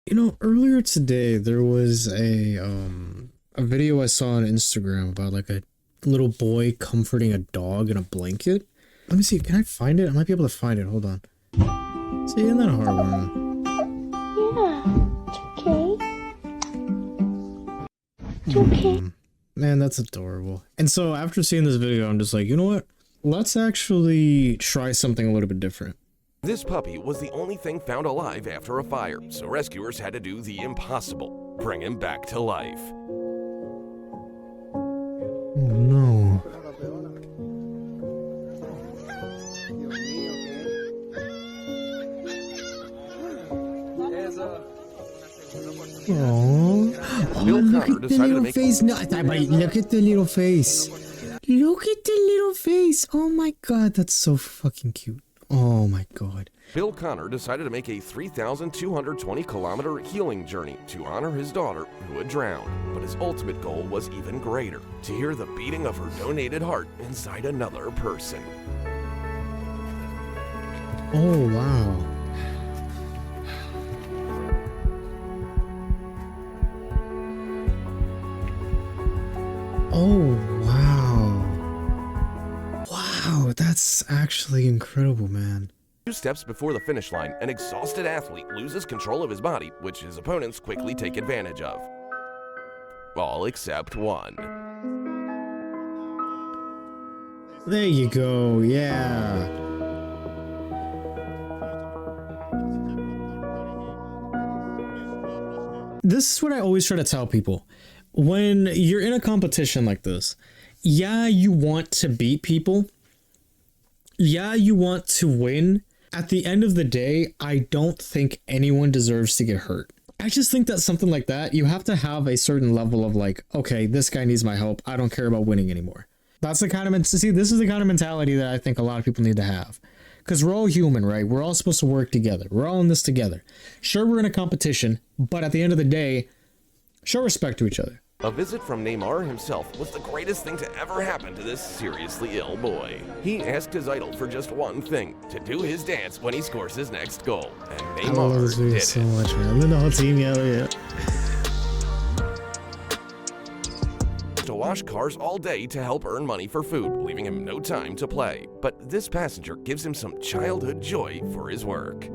You know, earlier today there was a video I saw on Instagram about like a little boy comforting a dog in a blanket. Let me see, can I find it? I might be able to find it. Hold on. See, isn't that heartwarming? Yeah, it's okay. Man, that's adorable. And so after seeing this video, I'm just like, you know what? Let's actually try something a little bit different. This puppy was the only thing found alive after a fire, so rescuers had to do the impossible, bring him back to life. Oh no. Oh, look at the little face. No, look at the little face. Look at the little face. Oh my god, that's so fucking cute. Oh my god. Bill Connor decided to make a 3,220-kilometer healing journey to honor his daughter who had drowned. But his ultimate goal was even greater, to hear the beating of her donated heart inside another person. Oh wow. Oh wow. Wow, that's actually incredible, man. 2 steps before the finish line, an exhausted athlete loses control of his body, which his opponents quickly take advantage of. All except one. There you go, yeah. This is what I always try to tell people. When you're in a competition like this, yeah, you want to beat people. Yeah, you want to win. At the end of the day, I don't think anyone deserves to get hurt. I just think that something like that, you have to have a certain level of like, okay, this guy needs my help. I don't care about winning anymore. That's the kind of, see, this is the kind of mentality that I think a lot of people need to have. Because we're all human, right? We're all supposed to work together. We're all in this together. Sure, we're in a competition, but at the end of the day, show respect to each other. A visit from Neymar himself was the greatest thing to ever happen to this seriously ill boy. He asked his idol for just one thing, to do his dance when he scores his next goal. And I love this Neymar video did so it. much, man. And then the whole team yelling, yeah. To wash cars all day to help earn money for food, leaving him no time to play. But this passenger gives him some childhood joy for his work.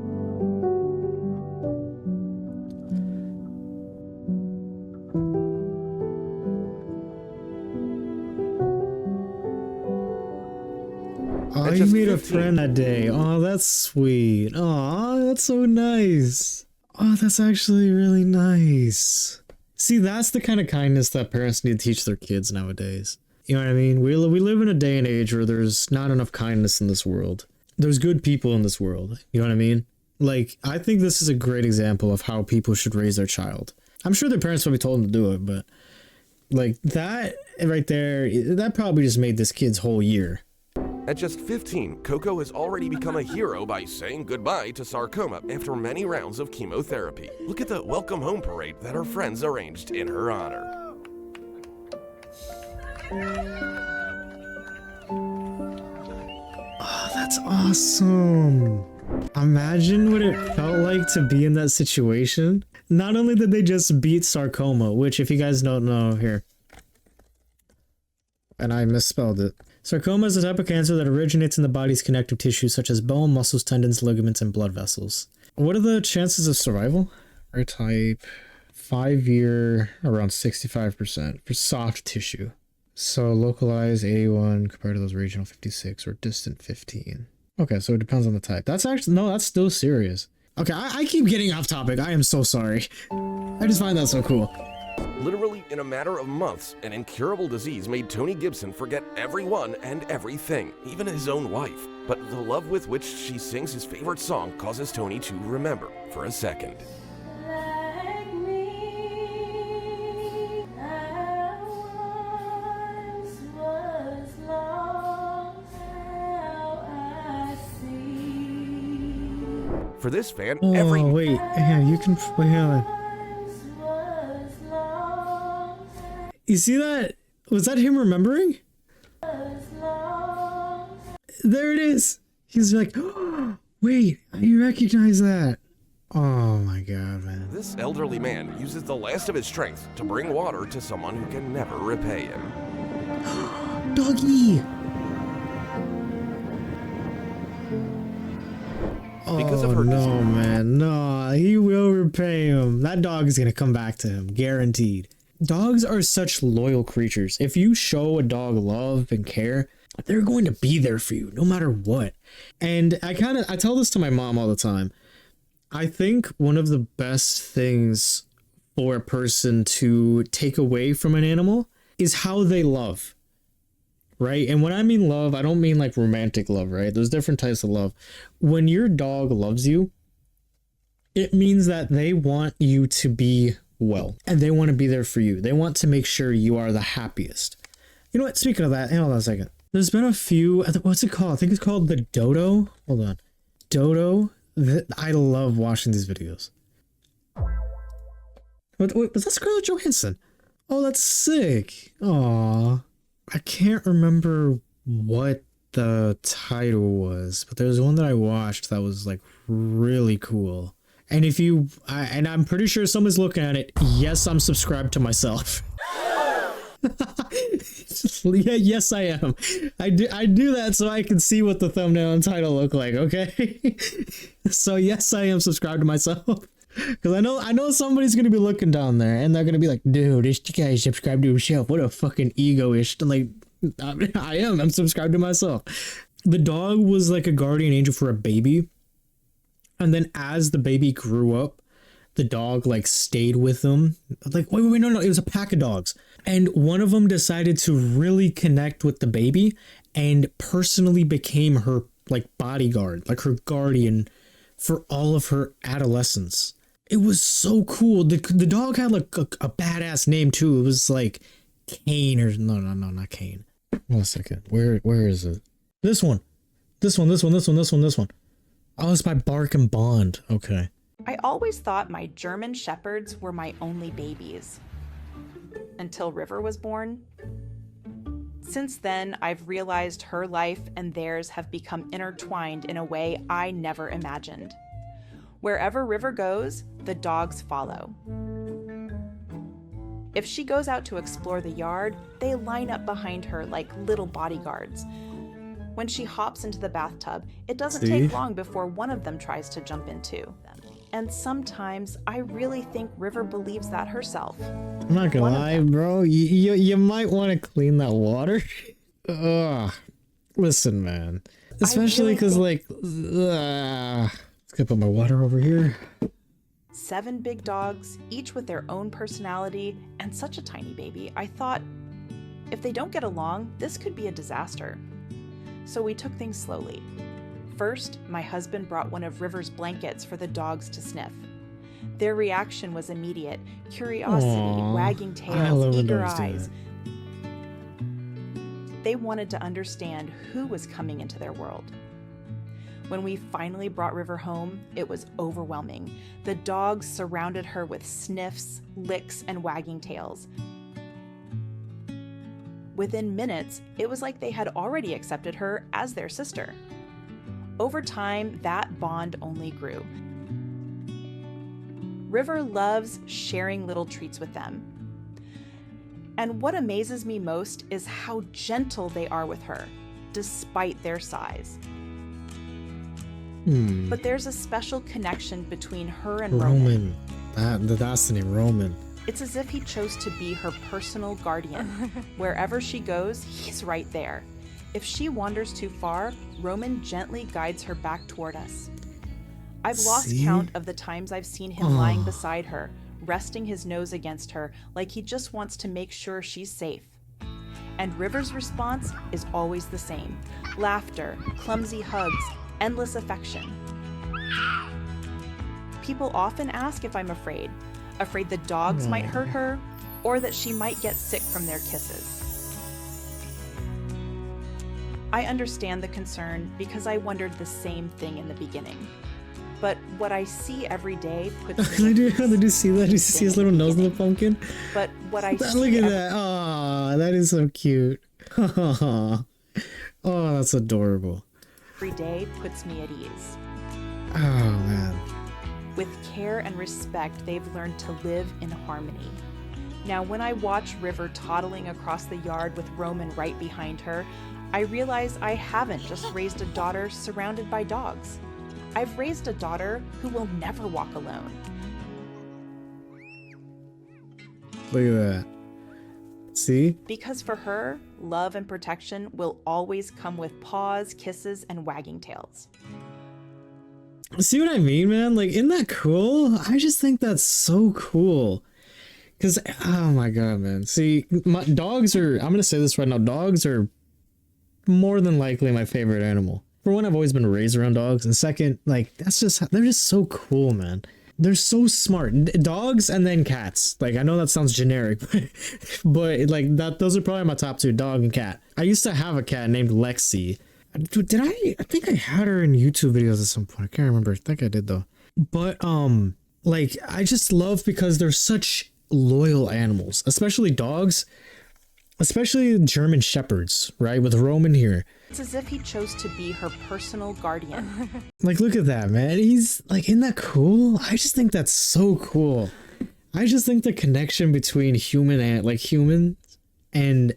Oh, At you just made a 15. friend that day. Oh, that's sweet. Oh, that's so nice. Oh, that's actually really nice. See, that's the kind of kindness that parents need to teach their kids nowadays. You know what I mean? We live in a day and age where there's not enough kindness in this world. There's good people in this world. You know what I mean? Like, I think this is a great example of how people should raise their child. I'm sure their parents probably told them to do it, but like that right there, that probably just made this kid's whole year. At just 15, Coco has already become a hero by saying goodbye to sarcoma after many rounds of chemotherapy. Look at the welcome home parade that her friends arranged in her honor. Oh, that's awesome. Imagine what it felt like to be in that situation. Not only did they just beat sarcoma, which if you guys don't know, here. And I misspelled it. Sarcoma is a type of cancer that originates in the body's connective tissue, such as bone, muscles, tendons, ligaments, and blood vessels. What are the chances of survival? R type, 5-year, around 65% for soft tissue. So localized 81 compared to those regional 56 or distant 15. Okay, so it depends on the type. That's actually, no, that's still serious. Okay, I keep getting off topic. I am so sorry. I just find that so cool. Literally in a matter of months, an incurable disease made Tony Gibson forget everyone and everything, even his own wife. But the love with which she sings his favorite song causes Tony to remember for a second. Like me, I once was lost, now I see. For this fan, Oh, every wait. Yeah, you can, wait, hang on. Was lost, You see that? Was that him remembering? was lost. There it is. He's like, oh, wait, you recognize that. Oh my god, man. This elderly man uses the last of his strength to bring water to someone who can never repay him. Doggy! Because Oh of her no, man. No, he will repay him. That dog is gonna come back to him, guaranteed. Dogs are such loyal creatures. If you show a dog love and care, they're going to be there for you no matter what. And I tell this to my mom all the time. I think one of the best things for a person to take away from an animal is how they love. Right? And when I mean love, I don't mean like romantic love, right? There's different types of love. When your dog loves you, it means that they want you to be well and they want to be there for you. They want to make sure you are the happiest. You know what? Speaking of that, hold on a second. There's been a few, what's it called? I think it's called the Dodo. Hold on. Dodo. I love watching these videos. Wait, was that Scarlett Johansson? Oh, that's sick. Aww. I can't remember what the title was, but there was one that I watched that was like really cool. And if you, and I'm pretty sure someone's looking at it. Yes, I'm subscribed to myself. Yeah, yes, I am. I do that so I can see what the thumbnail and title look like. Okay. So yes, I am subscribed to myself. Because I know somebody's gonna be looking down there and they're gonna be like, dude, this guy is subscribed to himself. What a fucking egoist. Like, I'm subscribed to myself. The dog was like a guardian angel for a baby. And then as the baby grew up, the dog like stayed with them. Like, wait, no, it was a pack of dogs. And one of them decided to really connect with the baby and personally became her like bodyguard, like her guardian for all of her adolescence. It was so cool. The dog had like a badass name too. It was like Kane or no, not Kane. One second. Where is it? This one. Oh, it's by Bark and Bond. Okay. I always thought my German Shepherds were my only babies. Until River was born. Since then, I've realized her life and theirs have become intertwined in a way I never imagined. Wherever River goes, the dogs follow. If she goes out to explore the yard, they line up behind her like little bodyguards. When she hops into the bathtub, it doesn't take long before one of them tries to jump in too. And sometimes I really think River believes that herself. I'm not gonna lie, bro. You might want to clean that water. Ugh. Listen, man. Especially because, like, let's go put my water over here. 7 big dogs, each with their own personality, and such a tiny baby. I thought, if they don't get along, this could be a disaster. So we took things slowly. First, my husband brought one of River's blankets for the dogs to sniff. Their reaction was immediate. Curiosity, wagging tails, eager eyes. They wanted to understand who was coming into their world. When we finally brought River home, it was overwhelming. The dogs surrounded her with sniffs, licks, and wagging tails. Within minutes, it was like they had already accepted her as their sister. Over time, that bond only grew. River loves sharing little treats with them. And what amazes me most is how gentle they are with her, despite their size. But there's a special connection between her and Roman. That's the name, Roman. It's as if he chose to be her personal guardian. Wherever she goes, he's right there. If she wanders too far, Roman gently guides her back toward us. I've lost count of the times I've seen him lying beside her, resting his nose against her like he just wants to make sure she's safe. And River's response is always the same: laughter, clumsy hugs, endless affection. People often ask if I'm afraid the dogs might hurt her, or that she might get sick from their kisses. I understand the concern because I wondered the same thing in the beginning. But what I see every day puts me Did you see that? Did you see his little nose in the pumpkin? But what I see Look at that. Oh, that is so cute. Oh, that's adorable. every day puts me at ease. Oh, man. With care and respect, they've learned to live in harmony. Now, when I watch River toddling across the yard with Roman right behind her, I realize I haven't just raised a daughter surrounded by dogs. I've raised a daughter who will never walk alone. Look at that. See? Because for her, love and protection will always come with paws, kisses, and wagging tails. See what I mean, man? Like, isn't that cool? I just think that's so cool. Because, oh my god, man. See, dogs are, I'm going to say this right now, dogs are more than likely my favorite animal. For one, I've always been raised around dogs. And second, like, they're just so cool, man. They're so smart. Dogs and then cats. Like, I know that sounds generic, but like those are probably my top two, dog and cat. I used to have a cat named Lexi. Did I think I had her in YouTube videos at some point. I can't remember. I think I did though. But like, I just love because they're such loyal animals, especially dogs, especially German shepherds, right? With Roman here. It's as if he chose to be her personal guardian. Like, look at that, man. He's like, isn't that cool? I just think that's so cool. I just think the connection between human and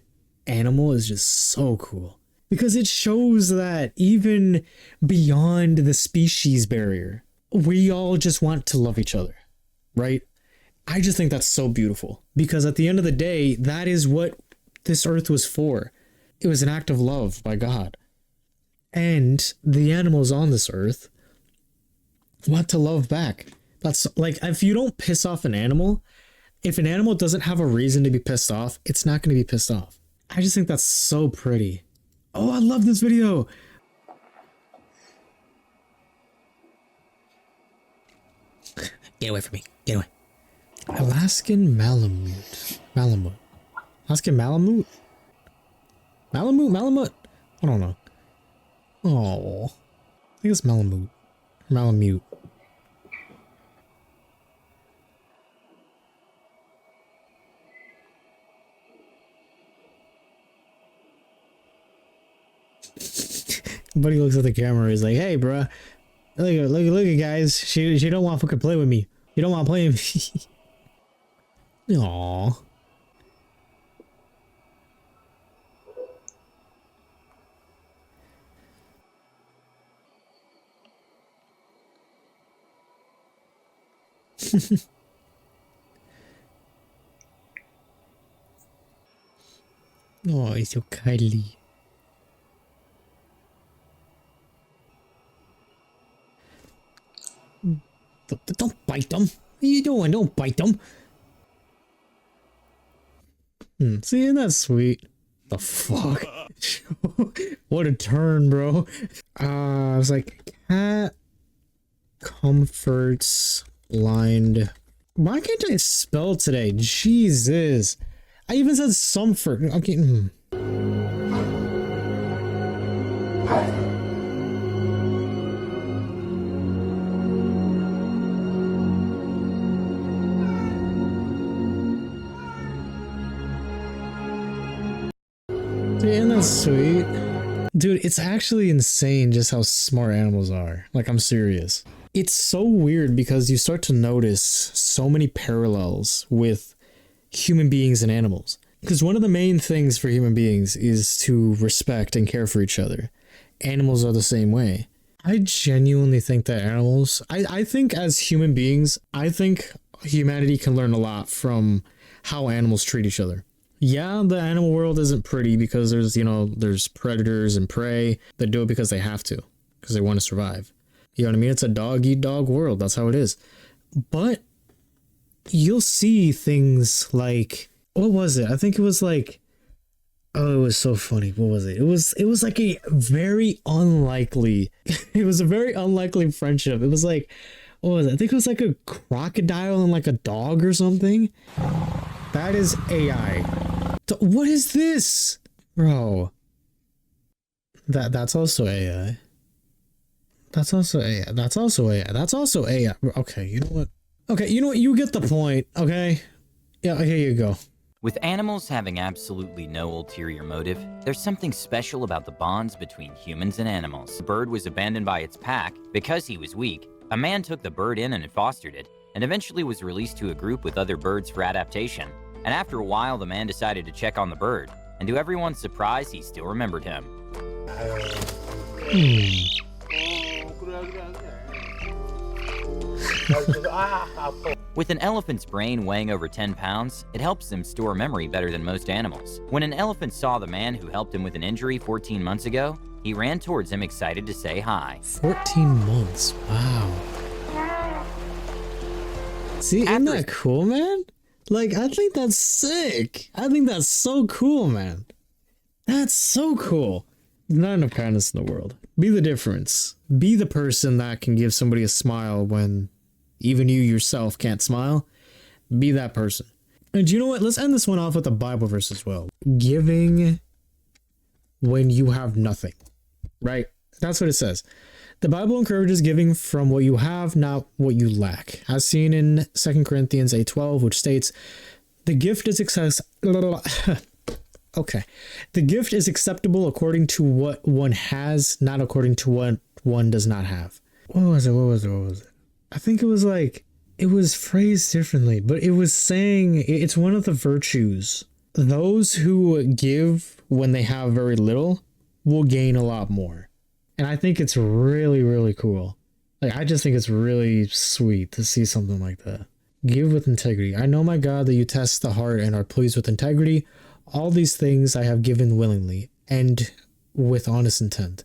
animal is just so cool. Because it shows that even beyond the species barrier, we all just want to love each other, right? I just think that's so beautiful. Because at the end of the day, that is what this earth was for. It was an act of love by God. And the animals on this earth want to love back. That's like, if you don't piss off an animal, if an animal doesn't have a reason to be pissed off, it's not going to be pissed off. I just think that's so pretty. Oh, I love this video. Get away from me. Get away. Alaskan Malamute. Alaskan Malamute? Malamute? I don't know. Oh, I think it's Malamute. Malamute. Buddy looks at the camera. He's like, "Hey, bro, look, guys. She don't want to fucking play with me. You don't want to play with me." Aww. Oh, he's so cuddly. Don't bite them. What are you doing? Don't bite them. See, isn't that sweet? The fuck? What a turn, bro. I was like, cat comforts blind. Why can't I spell today? Jesus. I even said comfort. Okay. Isn't that sweet? Dude, it's actually insane just how smart animals are. Like, I'm serious. It's so weird because you start to notice so many parallels with human beings and animals. Because one of the main things for human beings is to respect and care for each other. Animals are the same way. I genuinely think that animals, I think as human beings, I think humanity can learn a lot from how animals treat each other. Yeah, the animal world isn't pretty because there's predators and prey that do it because they have to, because they want to survive. You know what I mean? It's a dog eat dog world. That's how it is. But you'll see things like, what was it? I think it was like, oh, it was so funny. What was it? It was like a very unlikely, it was a very unlikely friendship. It was like, what was it? I think it was like a crocodile and like a dog or something. That is AI. What is this? Bro. That's also AI. That's also AI. That's also AI. That's also AI. Okay, you know what? Okay, you know what? You get the point, okay? Yeah, here you go. With animals having absolutely no ulterior motive, there's something special about the bonds between humans and animals. The bird was abandoned by its pack because he was weak, A man took the bird in and fostered it, and eventually was released to a group with other birds for adaptation. And after a while, the man decided to check on the bird, and to everyone's surprise, he still remembered him. With an elephant's brain weighing over 10 pounds, it helps them store memory better than most animals. When an elephant saw the man who helped him with an injury 14 months ago, he ran towards him excited to say hi. 14 months. Wow. See, isn't that cool, man? Like, I think that's sick. I think that's so cool, man. That's so cool. Not enough kindness in the world. Be the difference. Be the person that can give somebody a smile when even you yourself can't smile. Be that person. And you know what? Let's end this one off with a Bible verse as well. Giving when you have nothing. Right? That's what it says. The Bible encourages giving from what you have, not what you lack. As seen in 2 Corinthians 8:12, which states, the gift is okay. The gift is acceptable according to what one has, not according to what one does not have. What was it? I think it was phrased differently, but it was saying it's one of the virtues. Those who give when they have very little will gain a lot more. And I think it's really, really cool. Like, I just think it's really sweet to see something like that. Give with integrity. I know, my God, that you test the heart and are pleased with integrity. All these things I have given willingly and with honest intent.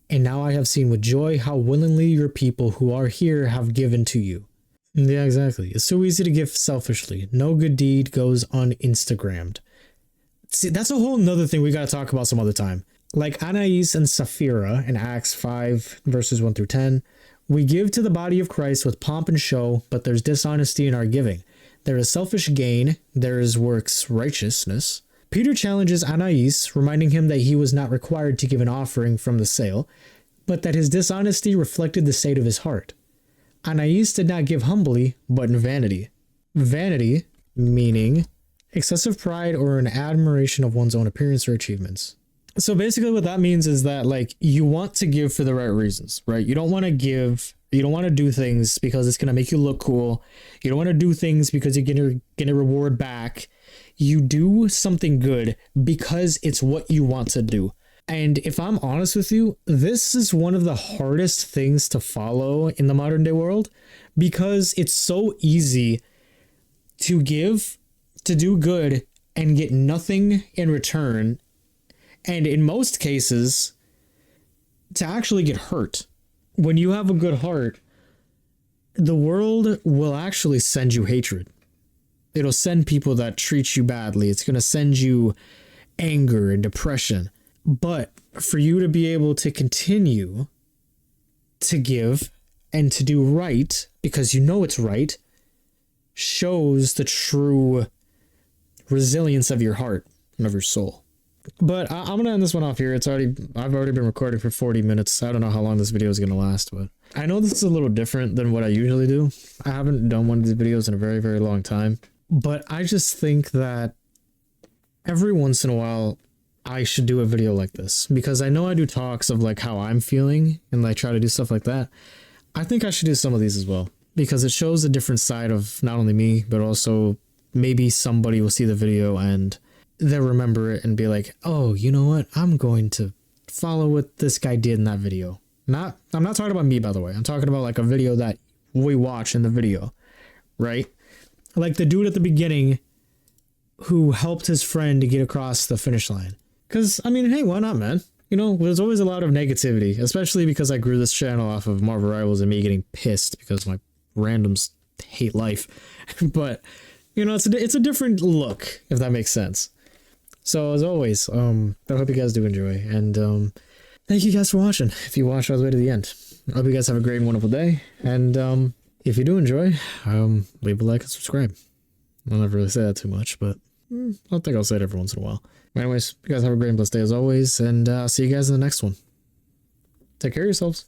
And now I have seen with joy how willingly your people who are here have given to you. Yeah, exactly. It's so easy to give selfishly. No good deed goes un-Instagrammed. See, that's a whole nother thing we got to talk about some other time. Like Anais and Sapphira in Acts 5, verses 1 through 10, we give to the body of Christ with pomp and show, but there's dishonesty in our giving. There is selfish gain, there is works righteousness. Peter challenges Anais, reminding him that he was not required to give an offering from the sale, but that his dishonesty reflected the state of his heart. Anais did not give humbly, but in vanity. Vanity, meaning excessive pride or an admiration of one's own appearance or achievements. So basically what that means is that, like, you want to give for the right reasons, right? You don't want to give, you don't want to do things because it's going to make you look cool. You don't want to do things because you're going to get a reward back. You do something good because it's what you want to do. And if I'm honest with you, this is one of the hardest things to follow in the modern day world because it's so easy to give, to do good, and get nothing in return. And in most cases, to actually get hurt. When you have a good heart, the world will actually send you hatred. It'll send people that treat you badly. It's going to send you anger and depression. But for you to be able to continue to give and to do right, because you know it's right, shows the true resilience of your heart and of your soul. But I'm going to end this one off here. I've already been recording for 40 minutes. I don't know how long this video is going to last, but I know this is a little different than what I usually do. I haven't done one of these videos in a very, very long time, but I just think that every once in a while I should do a video like this because I know I do talks of like how I'm feeling and I try to do stuff like that. I think I should do some of these as well because it shows a different side of not only me, but also maybe somebody will see the video and they'll remember it and be like, oh, you know what? I'm going to follow what this guy did in that video. I'm not talking about me, by the way. I'm talking about like a video that we watch in the video, right? Like the dude at the beginning who helped his friend to get across the finish line. Because, I mean, hey, why not, man? You know, there's always a lot of negativity, especially because I grew this channel off of Marvel Rivals and me getting pissed because my randoms hate life. But, you know, it's a different look, if that makes sense. So as always, I hope you guys do enjoy, and thank you guys for watching. If you watched all the way to the end, I hope you guys have a great and wonderful day. And if you do enjoy, leave a like and subscribe. I'll never really say that too much, but I think I'll say it every once in a while. Anyways, you guys have a great and blessed day as always, and I'll see you guys in the next one. Take care of yourselves.